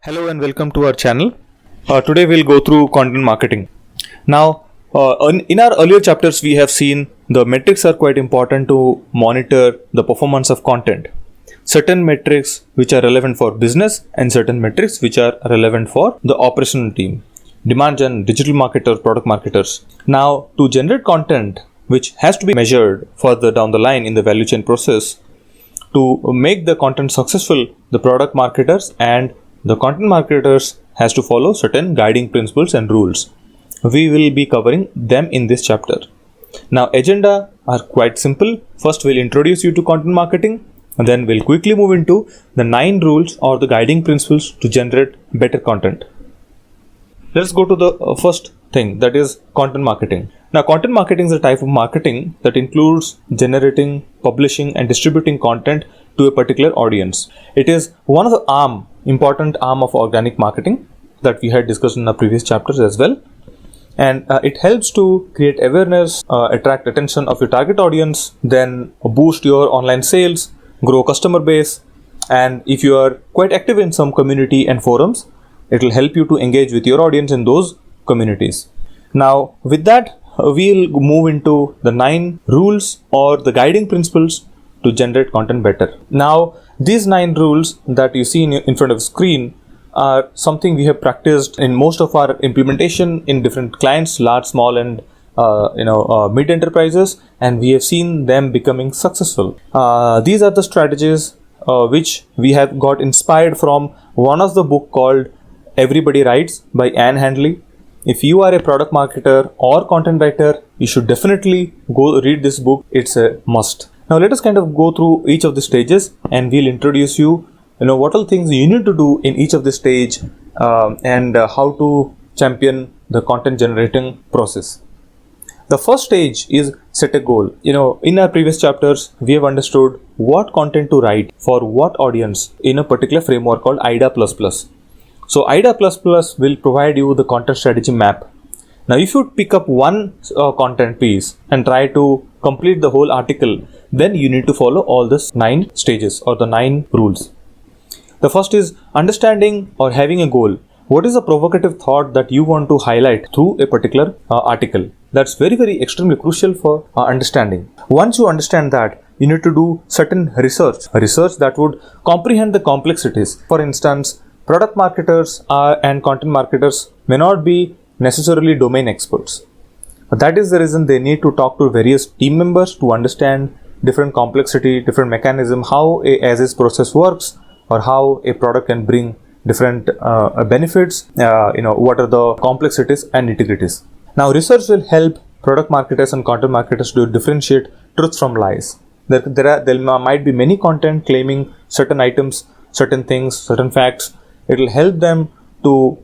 Hello and welcome to our channel. Today we'll go through content marketing. Now, in our earlier chapters, we have seen the metrics are quite important to monitor the performance of content. Certain metrics which are relevant for business and certain metrics which are relevant for the operational team, demand gen, digital marketers, product marketers. Now, to generate content which has to be measured further down the line in the value chain process, to make the content successful, the product marketers and the content marketers has to follow certain guiding principles and rules. We will be covering them in this chapter. Now, agenda are quite simple. First, we'll introduce you to content marketing, and then we'll quickly move into the 9 rules or the guiding principles to generate better content. Let's go to the first thing, that is content marketing. Now, content marketing is a type of marketing that includes generating, publishing, and distributing content to a particular audience. It is one of the important arm of organic marketing that we had discussed in the previous chapters as well. And it helps to create awareness, attract attention of your target audience, then boost your online sales, grow customer base. And if you are quite active in some community and forums, it will help you to engage with your audience in those communities. Now, with that, we'll move into the 9 rules or the guiding principles to generate content better. Now, these 9 rules that you see in front of the screen are something we have practiced in most of our implementation in different clients, large, small, and mid enterprises, and we have seen them becoming successful. These are the strategies which we have got inspired from one of the book called Everybody Writes by Anne Handley. If you are a product marketer or content writer, you should definitely go read this book. It's a must. Now, let us kind of go through each of the stages, and we'll introduce you what all things you need to do in each of the stage and how to champion the content generating process. The first stage is set a goal. In our previous chapters, we have understood what content to write for what audience in a particular framework called 𝗖𝗲++. So 𝗖𝗲++ will provide you the content strategy map. Now, if you pick up one content piece and try to complete the whole article, then you need to follow all the 9 stages or the 9 rules. The first is understanding or having a goal. What is a provocative thought that you want to highlight through a particular article? That's very extremely crucial for understanding. Once you understand that, you need to do certain research that would comprehend the complexities. For instance, product marketers and content marketers may not be necessarily domain experts. That is the reason they need to talk to various team members to understand different complexity, different mechanism, how a as-is process works, or how a product can bring different benefits, what are the complexities and nitty-gritties. Now, research will help product marketers and content marketers to differentiate truth from lies. There might be many content claiming certain items, certain things, certain facts. It will help them to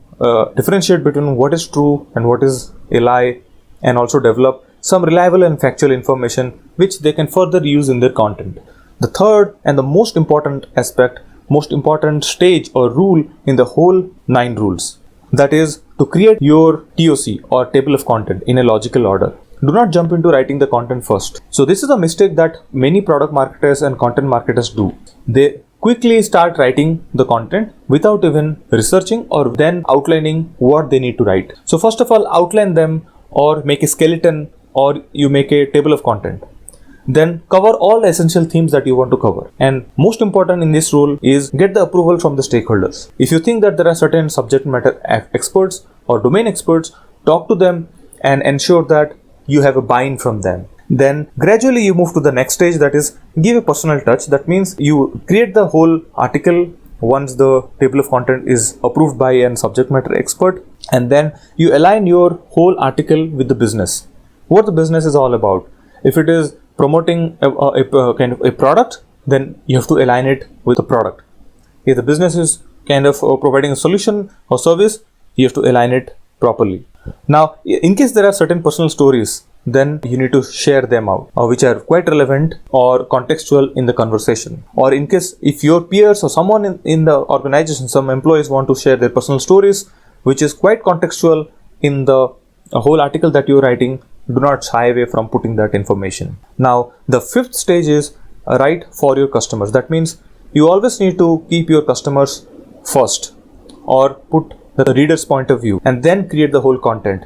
differentiate between what is true and what is a lie, and also develop some reliable and factual information which they can further use in their content. The third and the most important aspect, most important stage or rule in the whole 9 rules, that is to create your TOC or table of content in a logical order. Do not jump into writing the content first. So this is a mistake that many product marketers and content marketers do. They quickly start writing the content without even researching or then outlining what they need to write. So first of all, outline them or make a skeleton or you make a table of content. Then cover all the essential themes that you want to cover. And most important in this rule is get the approval from the stakeholders. If you think that there are certain subject matter experts or domain experts, talk to them and ensure that you have a buy-in from them. Then gradually you move to the next stage, that is give a personal touch. That means you create the whole article once the table of content is approved by a subject matter expert, and then you align your whole article with the business. What the business is all about. If it is promoting a product, then you have to align it with the product. If the business is kind of providing a solution or service, you have to align it properly. Now, in case there are certain personal stories, then you need to share them out, which are quite relevant or contextual in the conversation. Or in case if your peers or someone in the organization, some employees want to share their personal stories, which is quite contextual in the whole article that you're writing, do not shy away from putting that information. Now, the 5th stage is write for your customers. That means you always need to keep your customers first. or put the reader's point of view and then create the whole content.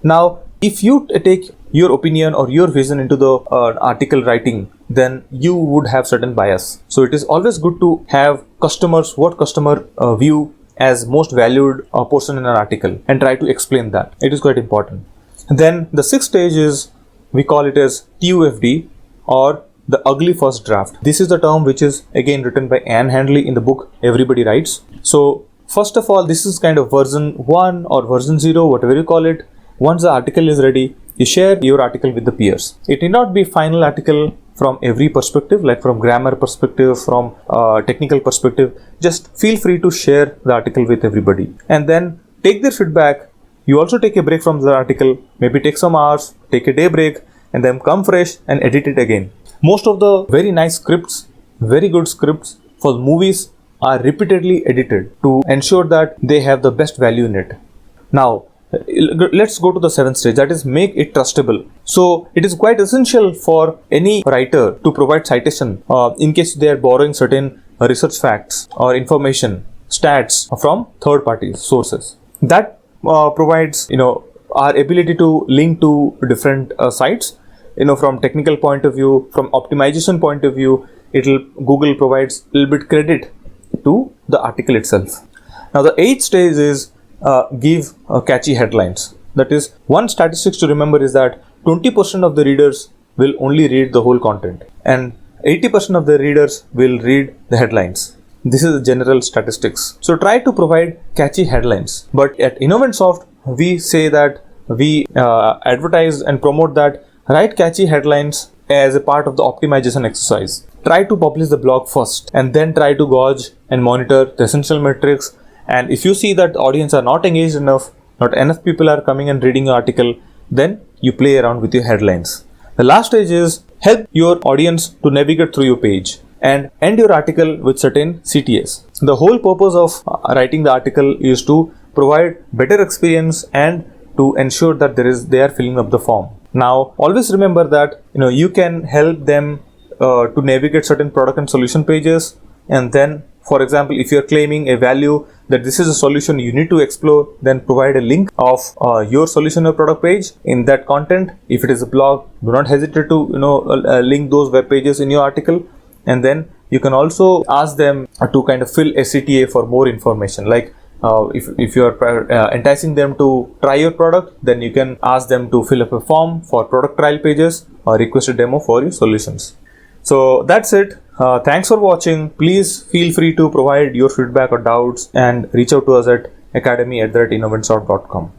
Now, if you take your opinion or your vision into the article writing, then you would have certain bias. So it is always good to have what customer view as most valued portion in an article and try to explain that. It is quite important. And then the sixth stage is, we call it as TUFD, or the ugly first draft. This is the term which is again written by Anne Handley in the book Everybody Writes. So first of all, this is kind of version 1 or version 0, whatever you call it. Once the article is ready, you share your article with the peers. It need not be final article from every perspective, like from grammar perspective, from technical perspective. Just feel free to share the article with everybody and then take their feedback. You also take a break from the article, maybe take some hours, take a day break, and then come fresh and edit it again. Most of the very nice scripts, very good scripts for movies are repeatedly edited to ensure that they have the best value in it. Now, let's go to the seventh stage, that is make it trustable. So it is quite essential for any writer to provide citation in case they are borrowing certain research facts or information, stats from third party sources. That provides our ability to link to different sites. From technical point of view, from optimization point of view, Google provides a little bit credit to the article itself. Now the eighth stage is give catchy headlines. That is, one statistics to remember is that 20% of the readers will only read the whole content and 80% of the readers will read the headlines. This is the general statistics. So try to provide catchy headlines. But at Innoventsoft, we say that we advertise and promote that write catchy headlines as a part of the optimization exercise. Try to publish the blog first and then try to gauge and monitor the essential metrics. And if you see that the audience are not engaged enough, not enough people are coming and reading your article, then you play around with your headlines. The last stage is help your audience to navigate through your page and end your article with certain CTAs. The whole purpose of writing the article is to provide better experience and to ensure that they are filling up the form. Now, always remember that you can help them to navigate certain product and solution pages, and then, for example, if you are claiming a value that this is a solution you need to explore, then provide a link of your solution or product page in that content. If it is a blog, do not hesitate to link those web pages in your article, and then you can also ask them to kind of fill a CTA for more information. Like if you are enticing them to try your product, then you can ask them to fill up a form for product trial pages or request a demo for your solutions. So that's it. Thanks for watching. Please feel free to provide your feedback or doubts and reach out to us at academy@innoventsoft.com.